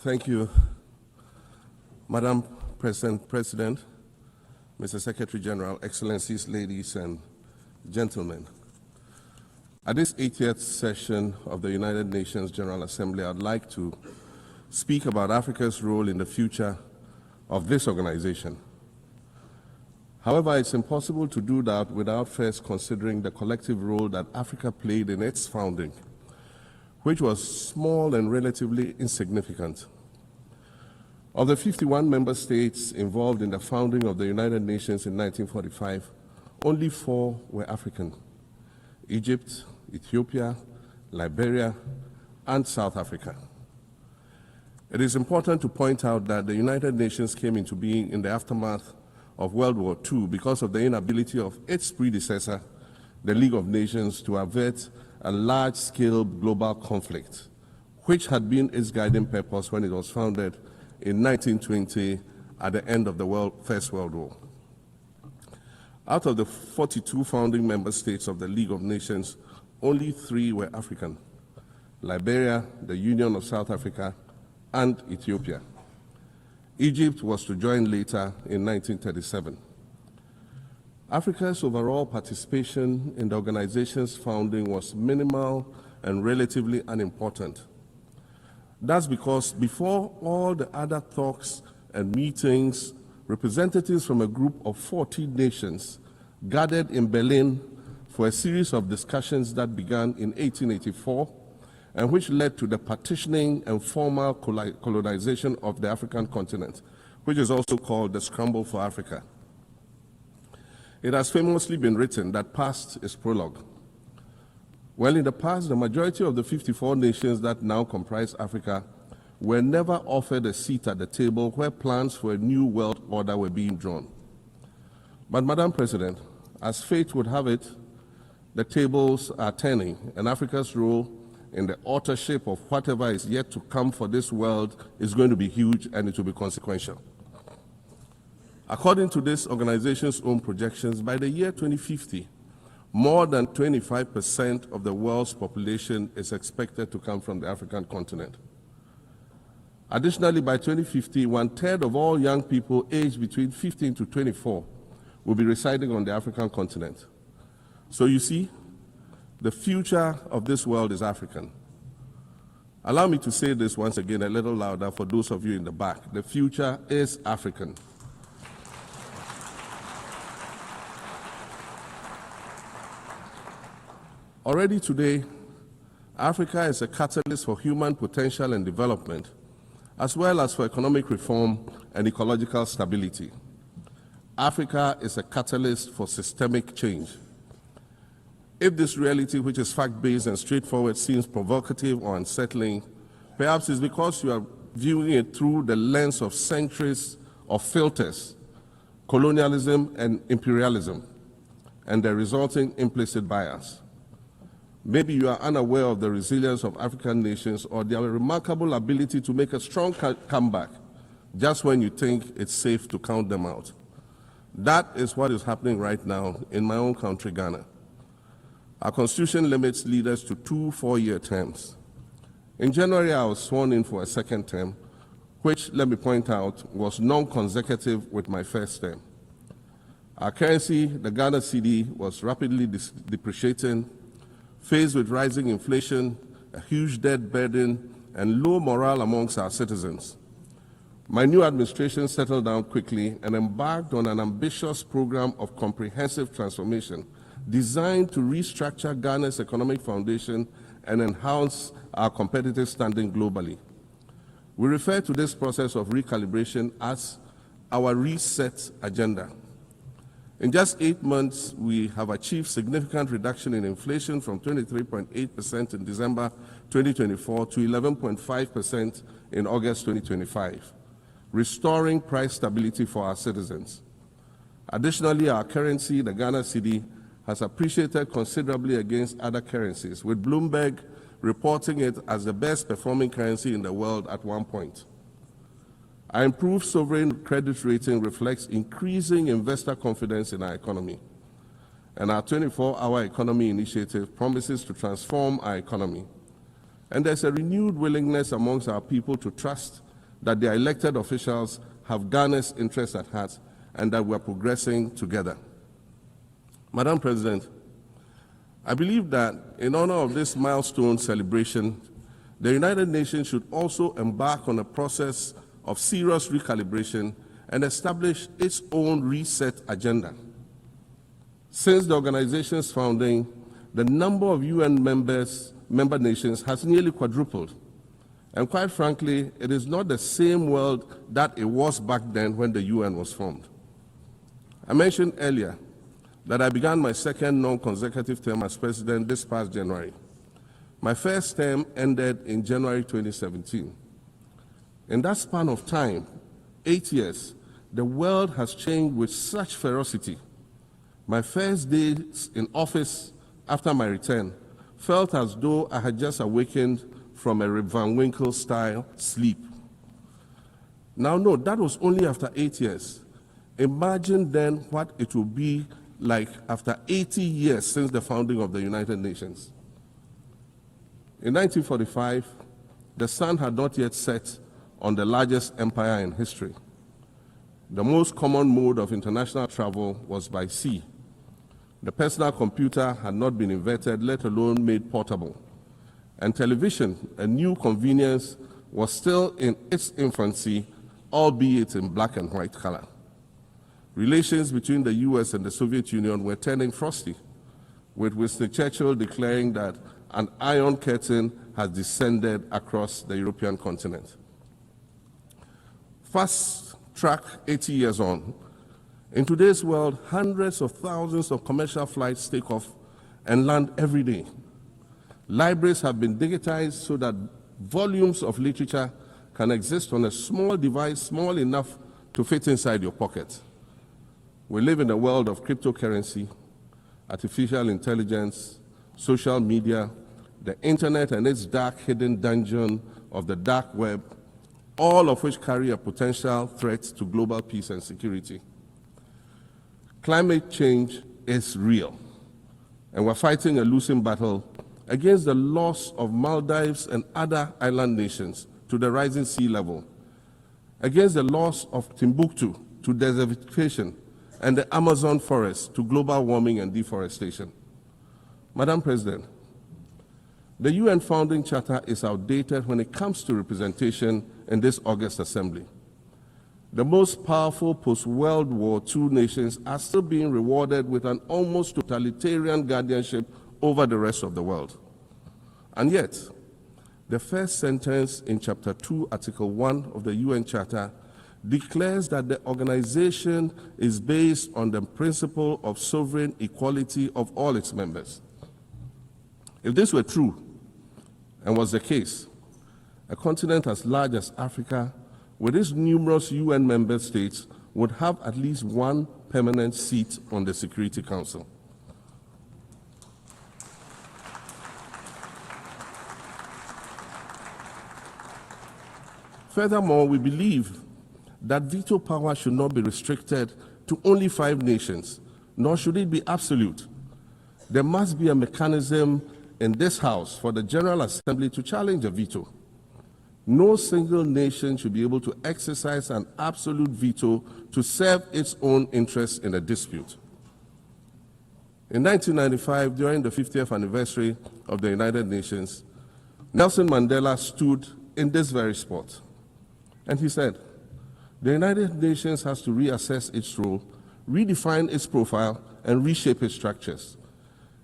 Thank you, Madam President, Mr. Secretary General, Excellencies, ladies and gentlemen. At this 80th session of the United Nations General Assembly, I'd like to speak about Africa's role in the future of this organization. However, it's impossible to do that without first considering the collective role that Africa played in its founding, which was small and relatively insignificant. Of the 51 member states involved in the founding of the United Nations in 1945, only 4 were African: Egypt, Ethiopia, Liberia, and South Africa. It is important to point out that the United Nations came into being in the aftermath of World War II because of the inability of its predecessor, the League of Nations, to avert a large-scale global conflict, which had been its guiding purpose when it was founded in 1920 at the end of the First World War. Out of the 42 founding member states of the League of Nations, only 3 were African: Liberia, the Union of South Africa, and Ethiopia. Egypt was to join later in 1937. Africa's overall participation in the organization's founding was minimal and relatively unimportant. That's because before all the other talks and meetings, representatives from a group of 40 nations gathered in Berlin for a series of discussions that began in 1884 and which led to the partitioning and formal colonization of the African continent, which is also called the Scramble for Africa. It has famously been written that past is prologue. Well, in the past, the majority of the 54 nations that now comprise Africa were never offered a seat at the table where plans for a new world order were being drawn. But, Madam President, as fate would have it, the tables are turning, and Africa's role in the authorship of whatever is yet to come for this world is going to be huge, and it will be consequential. According to this organization's own projections, by the year 2050, more than 25% of the world's population is expected to come from the African continent. Additionally, by 2050, 1/3 of all young people aged between 15 to 24 will be residing on the African continent. So you see, the future of this world is African. Allow me to say this once again a little louder for those of you in the back. The future is African. Already today, Africa is a catalyst for human potential and development, as well as for economic reform and ecological stability. Africa is a catalyst for systemic change. If this reality, which is fact-based and straightforward, seems provocative or unsettling, perhaps it's because you are viewing it through the lens of centuries of filters, colonialism and imperialism, and the resulting implicit bias. Maybe you are unaware of the resilience of African nations or their remarkable ability to make a strong comeback just when you think it's safe to count them out. That is what is happening right now in my own country, Ghana. Our constitution limits leaders to 2 4-year terms. In January, I was sworn in for a second term, which, let me point out, was non-consecutive with my first term. Our currency, the Ghana cedi, was rapidly depreciating. Faced with rising inflation, a huge debt burden, and low morale amongst our citizens, my new administration settled down quickly and embarked on an ambitious program of comprehensive transformation designed to restructure Ghana's economic foundation and enhance our competitive standing globally. We refer to this process of recalibration as our reset agenda. In just 8 months, we have achieved significant reduction in inflation from 23.8% in December 2024 to 11.5% in August 2025, restoring price stability for our citizens. Additionally, our currency, the Ghana cedi, has appreciated considerably against other currencies, with Bloomberg reporting it as the best performing currency in the world at one point. Our improved sovereign credit rating reflects increasing investor confidence in our economy, and our 24-hour economy initiative promises to transform our economy. And there's a renewed willingness amongst our people to trust that their elected officials have Ghana's interests at heart and that we are progressing together. Madam President, I believe that in honor of this milestone celebration, the United Nations should also embark on a process of serious recalibration and establish its own reset agenda. Since the organization's founding, the number of UN member nations has nearly quadrupled. And quite frankly, it is not the same world that it was back then when the UN was formed. I mentioned earlier that I began my second non-consecutive term as president this past January. My first term ended in January 2017. In that span of time, 8 years, the world has changed with such ferocity. My first days in office after my return felt as though I had just awakened from a Rip Van Winkle-style sleep. Now, no, that was only after 8 years. Imagine then what it will be like after 80 years since the founding of the United Nations. In 1945, the sun had not yet set on the largest empire in history. The most common mode of international travel was by sea. The personal computer had not been invented, let alone made portable. And television, a new convenience, was still in its infancy, albeit in black and white color. Relations between the US and the Soviet Union were turning frosty, with Winston Churchill declaring that an iron curtain has descended across the European continent. Fast track 80 years on, in today's world, hundreds of thousands of commercial flights take off and land every day. Libraries have been digitized so that volumes of literature can exist on a small device, small enough to fit inside your pocket. We live in a world of cryptocurrency, artificial intelligence, social media, the internet and its dark hidden dungeon of the dark web, all of which carry a potential threat to global peace and security. Climate change is real, and we're fighting a losing battle against the loss of Maldives and other island nations to the rising sea level, against the loss of Timbuktu to desertification and the Amazon forest to global warming and deforestation. Madam President, the UN Founding Charter is outdated when it comes to representation in this august assembly. The most powerful post-World War II nations are still being rewarded with an almost totalitarian guardianship over the rest of the world. And yet, the first sentence in Chapter 2, Article 1 of the UN Charter declares that the organization is based on the principle of sovereign equality of all its members. If this were true, and was the case, a continent as large as Africa, with its numerous UN member states, would have at least one permanent seat on the Security Council. Furthermore, we believe that veto power should not be restricted to only 5 nations, nor should it be absolute. There must be a mechanism in this House for the General Assembly to challenge a veto. No single nation should be able to exercise an absolute veto to serve its own interests in a dispute. In 1995, during the 50th anniversary of the United Nations, Nelson Mandela stood in this very spot, and he said, "The United Nations has to reassess its role, redefine its profile, and reshape its structures.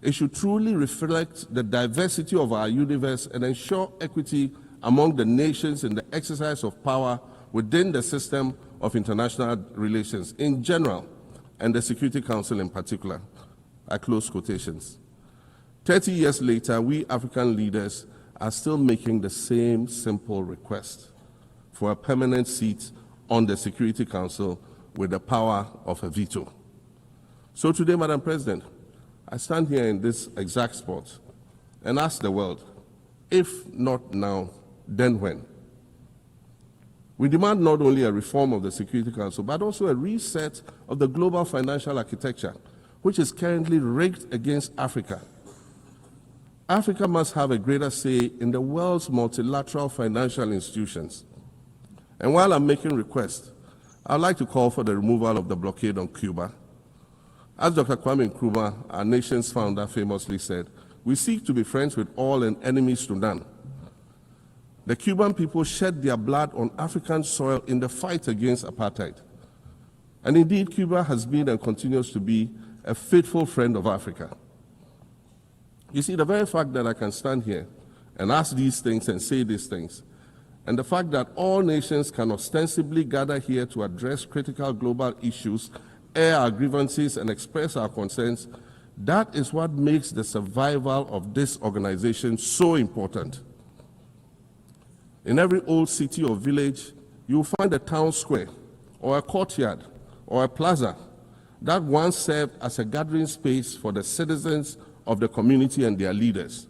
It should truly reflect the diversity of our universe and ensure equity among the nations in the exercise of power within the system of international relations in general and the Security Council in particular." I close quotations. 30 years later, we African leaders are still making the same simple request for a permanent seat on the Security Council with the power of a veto. So today, Madam President, I stand here in this exact spot and ask the world, if not now, then when? We demand not only a reform of the Security Council, but also a reset of the global financial architecture, which is currently rigged against Africa. Africa must have a greater say in the world's multilateral financial institutions. And while I'm making requests, I'd like to call for the removal of the blockade on Cuba. As Dr. Kwame Nkrumah, our nation's founder, famously said, we seek to be friends with all and enemies to none. The Cuban people shed their blood on African soil in the fight against apartheid. And indeed, Cuba has been and continues to be a faithful friend of Africa. You see, the very fact that I can stand here and ask these things and say these things, and the fact that all nations can ostensibly gather here to address critical global issues, air our grievances, and express our concerns, that is what makes the survival of this organization so important. In every old city or village, you'll find a town square, or a courtyard, or a plaza that once served as a gathering space for the citizens of the community and their leaders.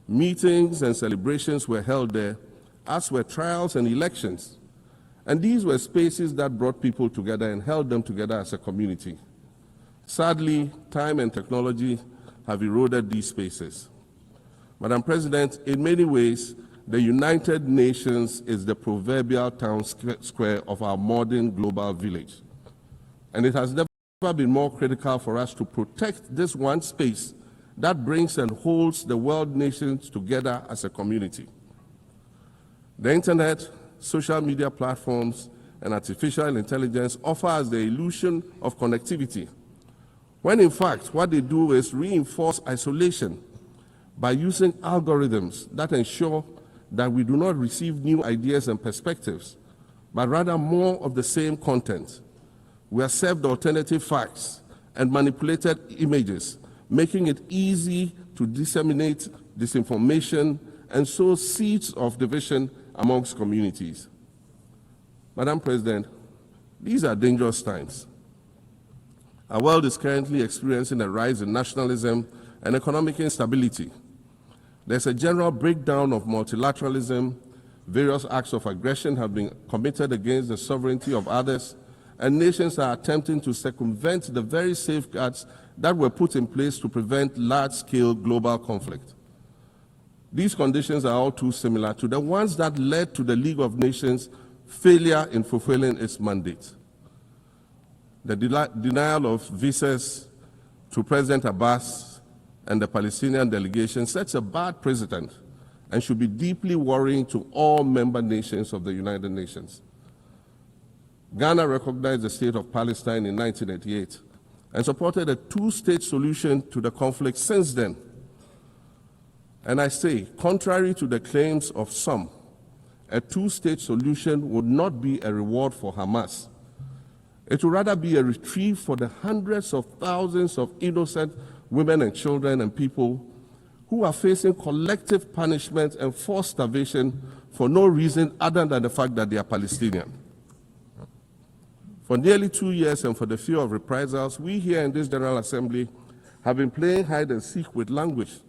Meetings and celebrations were held there, as were trials and elections. And these were spaces that brought people together and held them together as a community. Sadly, time and technology have eroded these spaces. Madam President, in many ways, the United Nations is the proverbial town square of our modern global village. And it has never been more critical for us to protect this one space that brings and holds the world nations together as a community. The internet, social media platforms, and artificial intelligence offer us the illusion of connectivity, when in fact what they do is reinforce isolation by using algorithms that ensure that we do not receive new ideas and perspectives, but rather more of the same content. We are served alternative facts and manipulated images, making it easy to disseminate disinformation and sow seeds of division amongst communities. Madam President, these are dangerous times. Our world is currently experiencing a rise in nationalism and economic instability. There's a general breakdown of multilateralism. Various acts of aggression have been committed against the sovereignty of others, and nations are attempting to circumvent the very safeguards that were put in place to prevent large-scale global conflict. These conditions are all too similar to the ones that led to the League of Nations' failure in fulfilling its mandate. The denial of visas to President Abbas and the Palestinian delegation sets a bad precedent and should be deeply worrying to all member nations of the United Nations. Ghana recognized the state of Palestine in 1988 and supported a two-state solution to the conflict since then. And I say, contrary to the claims of some, a two-state solution would not be a reward for Hamas. It would rather be a reprieve for the hundreds of thousands of innocent women and children and people who are facing collective punishment and forced starvation for no reason other than the fact that they are Palestinian. For nearly 2 years and for the fear of reprisals, we here in this General Assembly have been playing hide and seek with language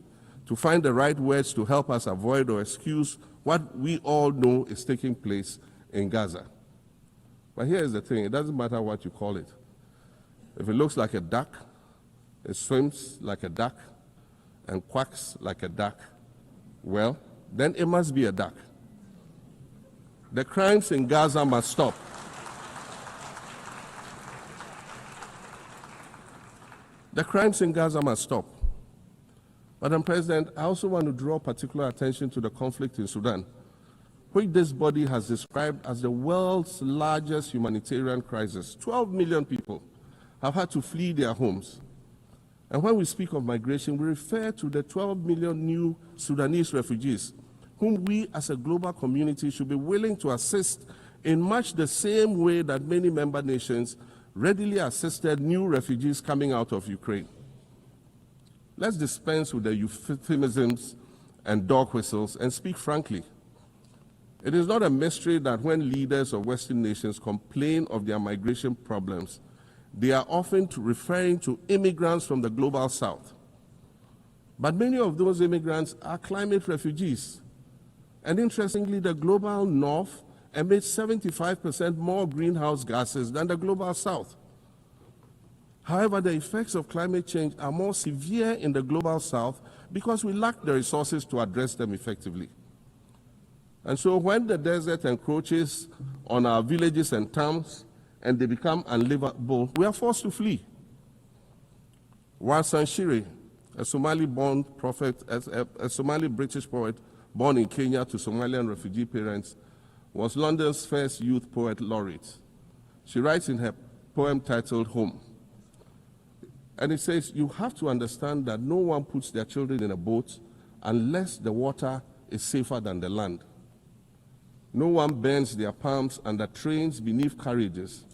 to find the right words to help us avoid or excuse what we all know is taking place in Gaza. But here is the thing, it doesn't matter what you call it. If it looks like a duck, it swims like a duck, and quacks like a duck, well, then it must be a duck. The crimes in Gaza must stop. The crimes in Gaza must stop. Madam President, I also want to draw particular attention to the conflict in Sudan, which this body has described as the world's largest humanitarian crisis. 12 million people have had to flee their homes. And when we speak of migration, we refer to the 12 million new Sudanese refugees, whom we as a global community should be willing to assist in much the same way that many member nations readily assisted new refugees coming out of Ukraine. Let's dispense with the euphemisms and dog whistles and speak frankly. It is not a mystery that when leaders of Western nations complain of their migration problems, they are often referring to immigrants from the global south. But many of those immigrants are climate refugees. And interestingly, the global north emits 75% more greenhouse gases than the global south. However, the effects of climate change are more severe in the global south because we lack the resources to address them effectively. And so when the desert encroaches on our villages and towns and they become unlivable, we are forced to flee. Warsan Shire, a Somali-born prophet, a Somali-British poet born in Kenya to Somalian refugee parents, was London's first youth poet laureate. She writes in her poem titled Home. And it says, you have to understand that no one puts their children in a boat unless the water is safer than the land. No one bends their palms under trains beneath carriages.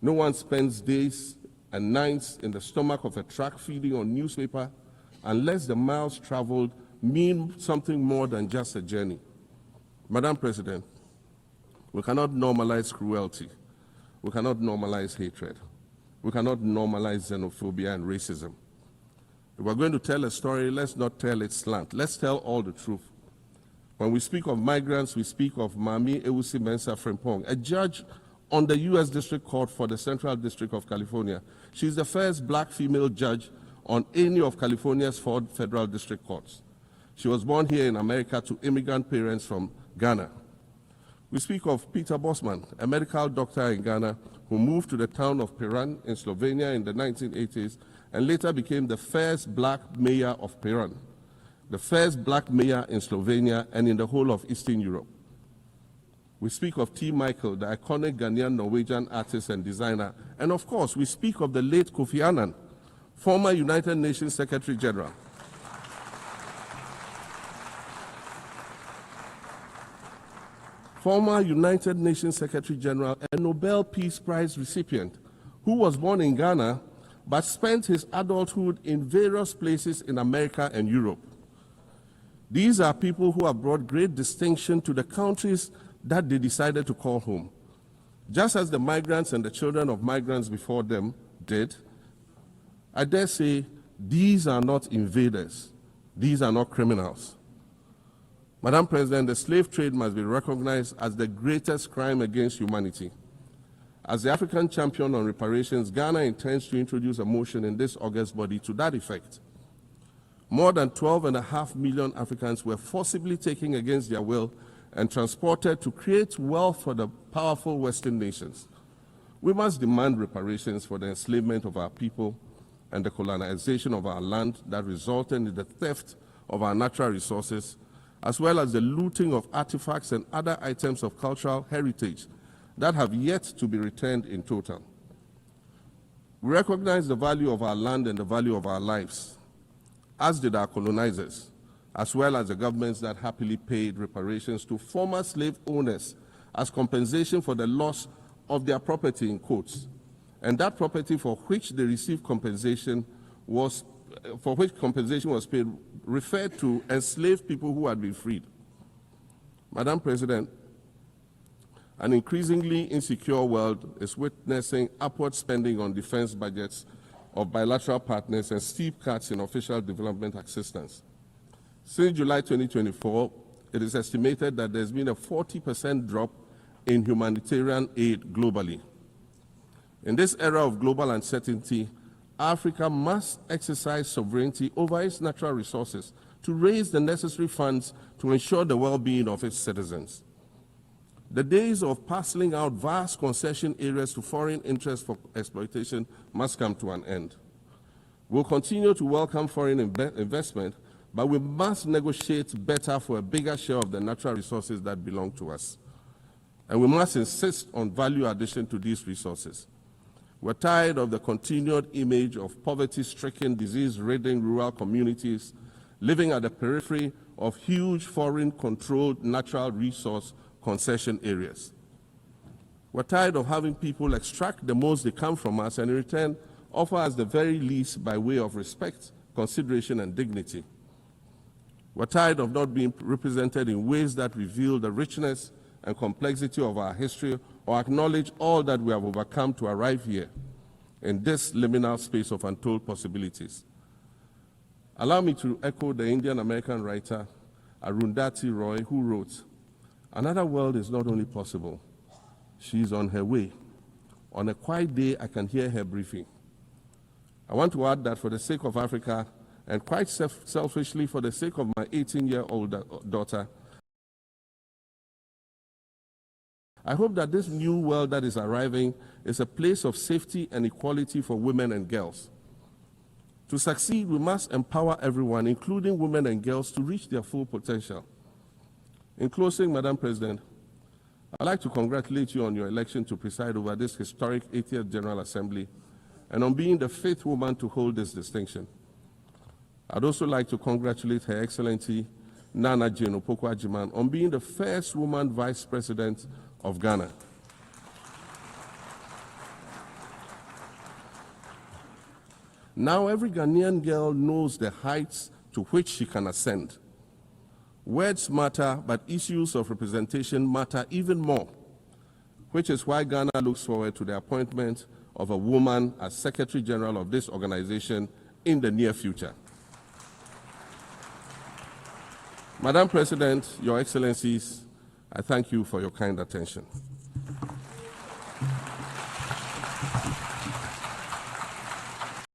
No one spends days and nights in the stomach of a truck feeding on newspaper unless the miles traveled mean something more than just a journey. Madam President, we cannot normalize cruelty. We cannot normalize hatred. We cannot normalize xenophobia and racism. If we're going to tell a story, let's not tell it slant. Let's tell all the truth. When we speak of migrants, we speak of Mami Ewusi Mensah Frimpong, a judge on the U.S. District Court for the Central District of California. She's the first black female judge on any of California's 4 federal district courts. She was born here in America to immigrant parents from Ghana. We speak of Peter Bosman, a medical doctor in Ghana who moved to the town of Piran in Slovenia in the 1980s and later became the first black mayor of Piran, the first black mayor in Slovenia and in the whole of Eastern Europe. We speak of T. Michael, the iconic Ghanaian Norwegian artist and designer. And of course, we speak of the late Kofi Annan, former United Nations Secretary General. Former United Nations Secretary General and Nobel Peace Prize recipient, who was born in Ghana but spent his adulthood in various places in America and Europe. These are people who have brought great distinction to the countries that they decided to call home. Just as the migrants and the children of migrants before them did, I dare say these are not invaders. These are not criminals. Madam President, the slave trade must be recognized as the greatest crime against humanity. As the African champion on reparations, Ghana intends to introduce a motion in this August body to that effect. More than 12.5 million Africans were forcibly taken against their will and transported to create wealth for the powerful Western nations. We must demand reparations for the enslavement of our people and the colonization of our land that resulted in the theft of our natural resources, as well as the looting of artifacts and other items of cultural heritage that have yet to be returned in total. We recognize the value of our land and the value of our lives, as did our colonizers, as well as the governments that happily paid reparations to former slave owners as compensation for the loss of their property, in quotes, and that property for which they received compensation was paid referred to enslaved people who had been freed. Madam President, an increasingly insecure world is witnessing upward spending on defense budgets of bilateral partners and steep cuts in official development assistance. Since July 2024, it is estimated that there's been a 40% drop in humanitarian aid globally. In this era of global uncertainty, Africa must exercise sovereignty over its natural resources to raise the necessary funds to ensure the well-being of its citizens. The days of parceling out vast concession areas to foreign interests for exploitation must come to an end. We'll continue to welcome foreign investment, but we must negotiate better for a bigger share of the natural resources that belong to us. And we must insist on value addition to these resources. We're tired of the continued image of poverty-stricken, disease-ridden rural communities living at the periphery of huge foreign-controlled natural resource concession areas. We're tired of having people extract the most they can from us and in return offer us the very least by way of respect, consideration, and dignity. We're tired of not being represented in ways that reveal the richness and complexity of our history or acknowledge all that we have overcome to arrive here in this liminal space of untold possibilities. Allow me to echo the Indian-American writer Arundhati Roy, who wrote, "Another world is not only possible, she's on her way. On a quiet day, I can hear her briefing." I want to add that for the sake of Africa, and quite selfishly for the sake of my 18-year-old daughter, I hope that this new world that is arriving is a place of safety and equality for women and girls. To succeed, we must empower everyone, including women and girls, to reach their full potential. In closing, Madam President, I'd like to congratulate you on your election to preside over this historic 80th General Assembly and on being the 5th woman to hold this distinction. I'd also like to congratulate Her Excellency Nana Jane Opoku-Agyeman on being the first woman Vice President of Ghana. Now every Ghanaian girl knows the heights to which she can ascend. Words matter, but issues of representation matter even more, which is why Ghana looks forward to the appointment of a woman as Secretary General of this organization in the near future. Madam President, Your Excellencies, I thank you for your kind attention.